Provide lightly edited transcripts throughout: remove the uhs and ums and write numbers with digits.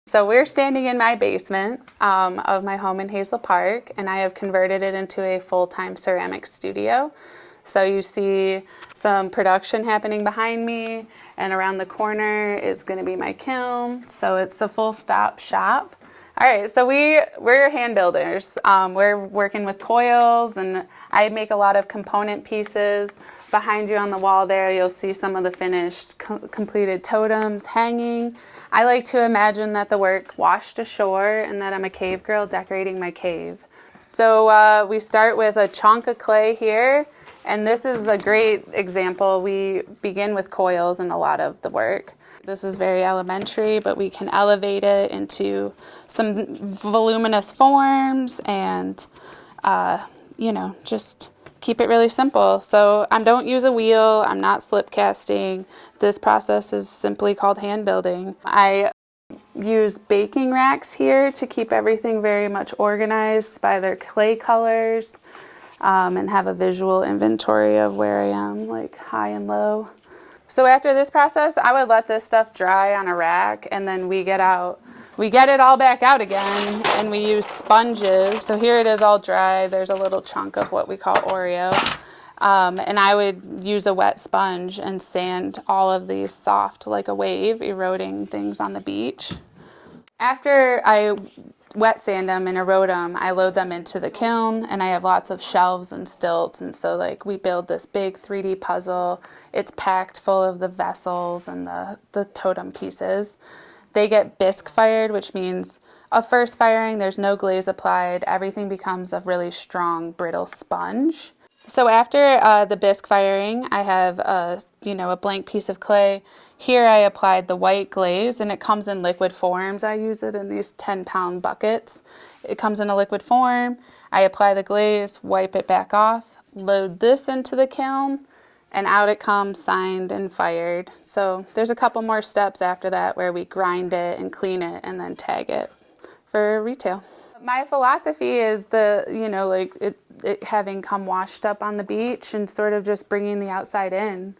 So we're standing in my basement of my home in Hazel Park, and I have converted it into a full-time ceramic studio. So you see some production happening behind me, and around the corner is going to be my kiln. So it's a full-stop shop. All right, so we're hand builders. We're working with coils, and I make a lot of component pieces. Behind you on the wall there, you'll see some of the finished completed totems hanging. I like to imagine that the work washed ashore and that I'm a cave girl decorating my cave. So we start with a chunk of clay here, and this is a great example. We begin with coils in a lot of the work. This is very elementary, but we can elevate it into some voluminous forms and, just keep it really simple. So I don't use a wheel. I'm not slip casting. This process is simply called hand building. I use baking racks here to keep everything very much organized by their clay colors, and have a visual inventory of where I am, like high and low. So after this process, I would let this stuff dry on a rack, and then we get it all back out again, and we use sponges. So here it is all dry. There's a little chunk of what we call Oreo. And I would use a wet sponge and sand all of these soft like a wave, eroding things on the beach. After I wet sand them and erode them, I load them into the kiln, and I have lots of shelves and stilts, and so we build this big 3D puzzle. It's packed full of the vessels and the totem pieces. They get bisque fired, which means a first firing, there's no glaze applied, everything becomes a really strong, brittle sponge. So after the bisque firing, I have a blank piece of clay. Here I applied the white glaze, and it comes in liquid forms. I use it in these 10-pound buckets. It comes in a liquid form. I apply the glaze, wipe it back off, load this into the kiln, and out it comes, signed and fired. So there's a couple more steps after that where we grind it and clean it and then tag it for retail. My philosophy is it having come washed up on the beach and sort of just bringing the outside in.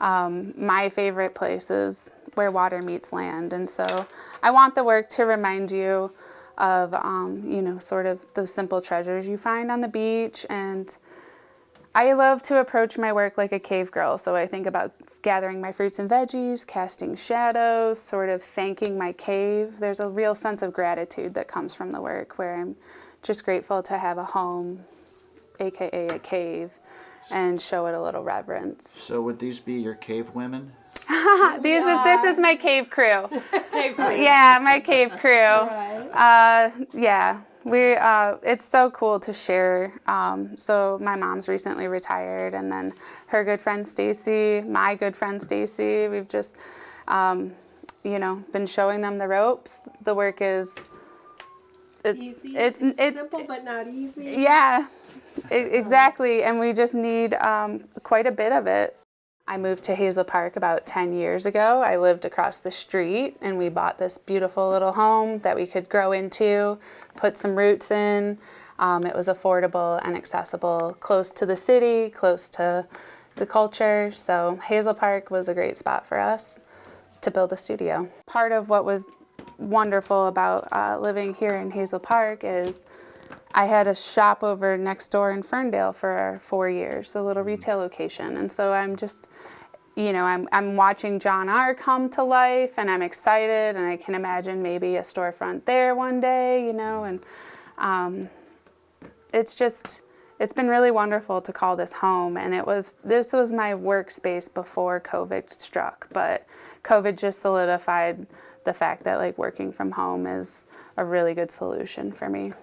My favorite place is where water meets land, and so I want the work to remind you of sort of those simple treasures you find on the beach. And I love to approach my work like a cave girl, so I think about gathering my fruits and veggies, casting shadows, sort of thanking my cave. There's a real sense of gratitude that comes from the work, where I'm just grateful to have a home, aka a cave, and show it a little reverence. So would these be your cave women? This is my cave crew. Cave crew. Yeah, my cave crew. Right. Yeah. It's so cool to share. So my mom's recently retired, and then her good friend Stacy, my good friend Stacy, we've just, been showing them the ropes. The work is, it's simple but not easy. Yeah, exactly. And we just need quite a bit of it. I moved to Hazel Park about 10 years ago. I lived across the street, and we bought this beautiful little home that we could grow into, put some roots in. It was affordable and accessible, close to the city, close to the culture. So Hazel Park was a great spot for us to build a studio. Part of what was wonderful about living here in Hazel Park is I had a shop over next door in Ferndale for 4 years, a little retail location. And so I'm just, I'm watching John R. come to life, and I'm excited, and I can imagine maybe a storefront there one day, and it's been really wonderful to call this home. And this was my workspace before COVID struck, but COVID just solidified the fact that working from home is a really good solution for me.